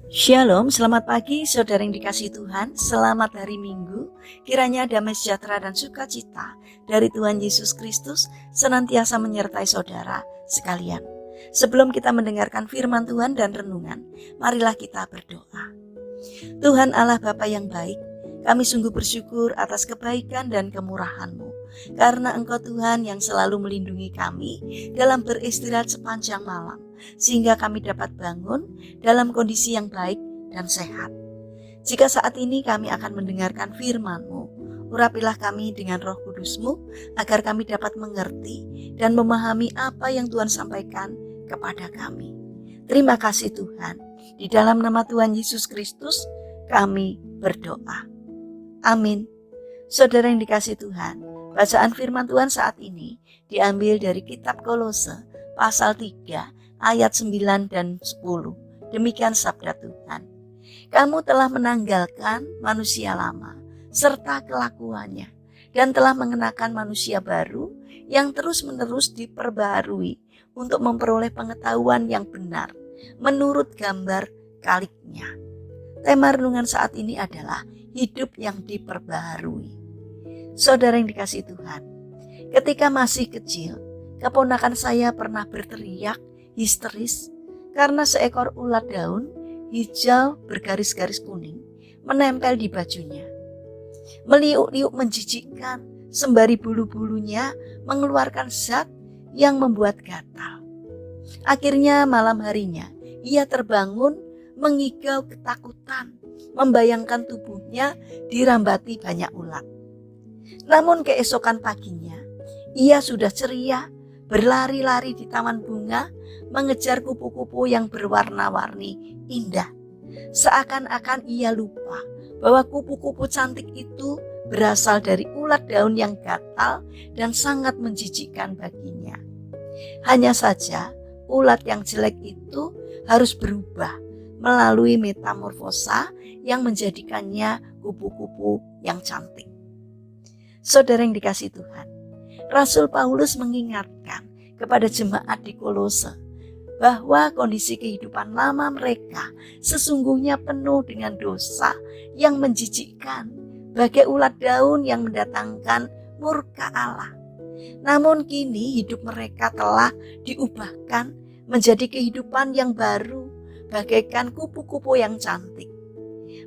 Shalom, selamat pagi saudara yang dikasihi Tuhan, selamat hari Minggu. Kiranya damai sejahtera dan sukacita dari Tuhan Yesus Kristus senantiasa menyertai saudara sekalian. Sebelum kita mendengarkan firman Tuhan dan renungan, marilah kita berdoa. Tuhan Allah Bapa yang baik, kami sungguh bersyukur atas kebaikan dan kemurahan-Mu, karena Engkau Tuhan yang selalu melindungi kami dalam beristirahat sepanjang malam, sehingga kami dapat bangun dalam kondisi yang baik dan sehat. Jika saat ini kami akan mendengarkan firman-Mu, urapilah kami dengan Roh Kudus-Mu, agar kami dapat mengerti dan memahami apa yang Tuhan sampaikan kepada kami. Terima kasih Tuhan, di dalam nama Tuhan Yesus Kristus kami berdoa. Amin. Saudara yang dikasihi Tuhan, bacaan firman Tuhan saat ini diambil dari kitab Kolose pasal 3 ayat 9 dan 10. Demikian sabda Tuhan. Kamu telah menanggalkan manusia lama serta kelakuannya dan telah mengenakan manusia baru yang terus-menerus diperbaharui untuk memperoleh pengetahuan yang benar menurut gambar kaliknya. Tema renungan saat ini adalah hidup yang diperbaharui. Saudara yang dikasihi Tuhan, ketika masih kecil, keponakan saya pernah berteriak histeris karena seekor ulat daun hijau bergaris-garis kuning menempel di bajunya. Meliuk-liuk menjijikkan sembari bulu-bulunya mengeluarkan zat yang membuat gatal. Akhirnya malam harinya ia terbangun mengigau ketakutan, membayangkan tubuhnya dirambati banyak ulat. Namun keesokan paginya ia sudah ceria, berlari-lari di taman bunga, mengejar kupu-kupu yang berwarna-warni indah. Seakan-akan ia lupa bahwa kupu-kupu cantik itu berasal dari ulat daun yang gatal dan sangat menjijikkan baginya. Hanya saja ulat yang jelek itu harus berubah melalui metamorfosa yang menjadikannya kupu-kupu yang cantik. Saudara yang dikasihi Tuhan, Rasul Paulus mengingatkan kepada jemaat di Kolose bahwa kondisi kehidupan lama mereka sesungguhnya penuh dengan dosa yang menjijikkan, bagai ulat daun yang mendatangkan murka Allah. Namun kini hidup mereka telah diubahkan menjadi kehidupan yang baru, bagaikan kupu-kupu yang cantik.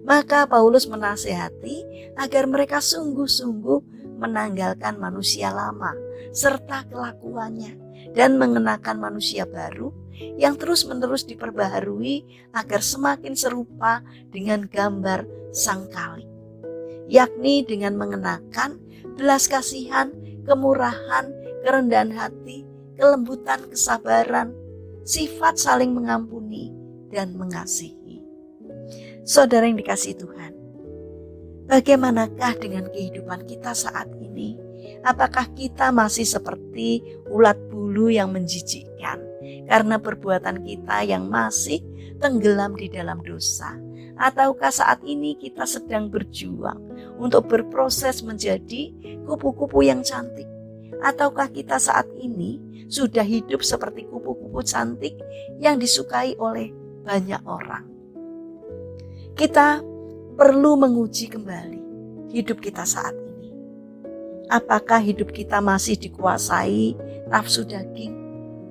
Maka Paulus menasihati agar mereka sungguh-sungguh menanggalkan manusia lama serta kelakuannya dan mengenakan manusia baru yang terus-menerus diperbaharui agar semakin serupa dengan gambar Sang Kalik, yakni dengan mengenakan belas kasihan, kemurahan, kerendahan hati, kelembutan, kesabaran, sifat saling mengampuni dan mengasihi. Saudara yang dikasihi Tuhan, bagaimanakah dengan kehidupan kita saat ini? Apakah kita masih seperti ulat bulu yang menjijikkan karena perbuatan kita yang masih tenggelam di dalam dosa? Ataukah saat ini kita sedang berjuang untuk berproses menjadi kupu-kupu yang cantik? Ataukah kita saat ini sudah hidup seperti kupu-kupu cantik yang disukai oleh banyak orang? Kita perlu menguji kembali hidup kita saat ini. Apakah hidup kita masih dikuasai nafsu daging,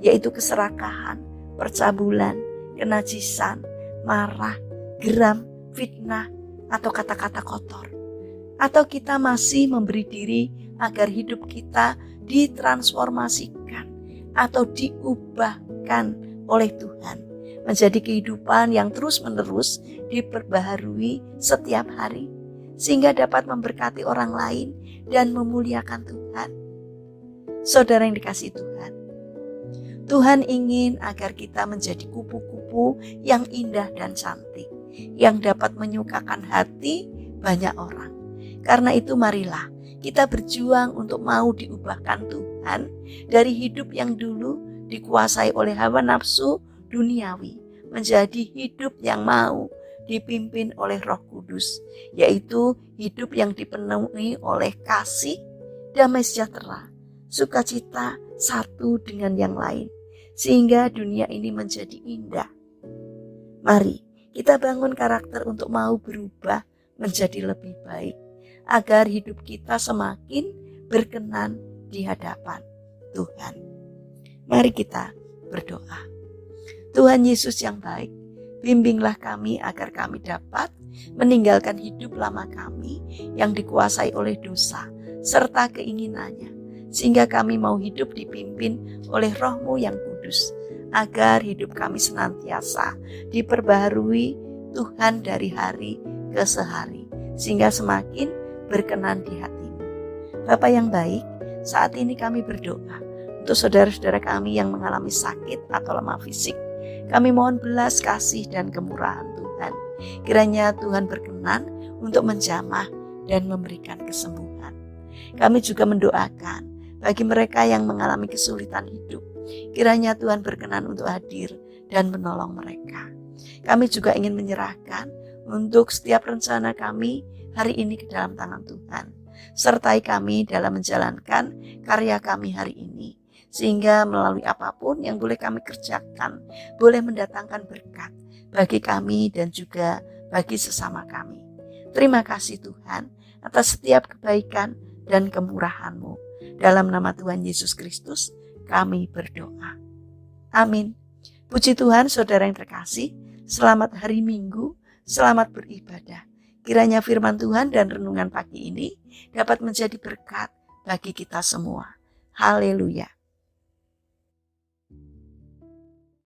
yaitu keserakahan, percabulan, kenajisan, marah, geram, fitnah, atau kata-kata kotor? Atau kita masih memberi diri agar hidup kita ditransformasikan atau diubahkan oleh Tuhan menjadi kehidupan yang terus-menerus diperbaharui setiap hari, sehingga dapat memberkati orang lain dan memuliakan Tuhan? Saudara yang dikasihi Tuhan, Tuhan ingin agar kita menjadi kupu-kupu yang indah dan cantik, yang dapat menyukakan hati banyak orang. Karena itu marilah kita berjuang untuk mau diubahkan Tuhan dari hidup yang dulu dikuasai oleh hawa nafsu duniawi menjadi hidup yang mau dipimpin oleh Roh Kudus, yaitu hidup yang dipenuhi oleh kasih, damai sejahtera, sukacita satu dengan yang lain, sehingga dunia ini menjadi indah. Mari Kita bangun karakter untuk mau berubah menjadi lebih baik, agar hidup kita semakin berkenan di hadapan Tuhan. Mari kita berdoa. Tuhan Yesus yang baik, bimbinglah kami agar kami dapat meninggalkan hidup lama kami yang dikuasai oleh dosa serta keinginannya, sehingga kami mau hidup dipimpin oleh Roh-Mu yang kudus, agar hidup kami senantiasa diperbaharui Tuhan dari hari ke sehari, sehingga semakin berkenan di hati-Mu. Bapa yang baik, saat ini kami berdoa untuk saudara-saudara kami yang mengalami sakit atau lemah fisik. Kami mohon belas kasih dan kemurahan Tuhan. Kiranya Tuhan berkenan untuk menjamah dan memberikan kesembuhan. Kami juga mendoakan bagi mereka yang mengalami kesulitan hidup. Kiranya Tuhan berkenan untuk hadir dan menolong mereka. Kami juga ingin menyerahkan untuk setiap rencana kami hari ini ke dalam tangan Tuhan. Sertai kami dalam menjalankan karya kami hari ini, sehingga melalui apapun yang boleh kami kerjakan, boleh mendatangkan berkat bagi kami dan juga bagi sesama kami. Terima kasih Tuhan atas setiap kebaikan dan kemurahan-Mu. Dalam nama Tuhan Yesus Kristus kami berdoa. Amin. Puji Tuhan, saudara yang terkasih, selamat hari Minggu, selamat beribadah. Kiranya firman Tuhan dan renungan pagi ini dapat menjadi berkat bagi kita semua. Haleluya.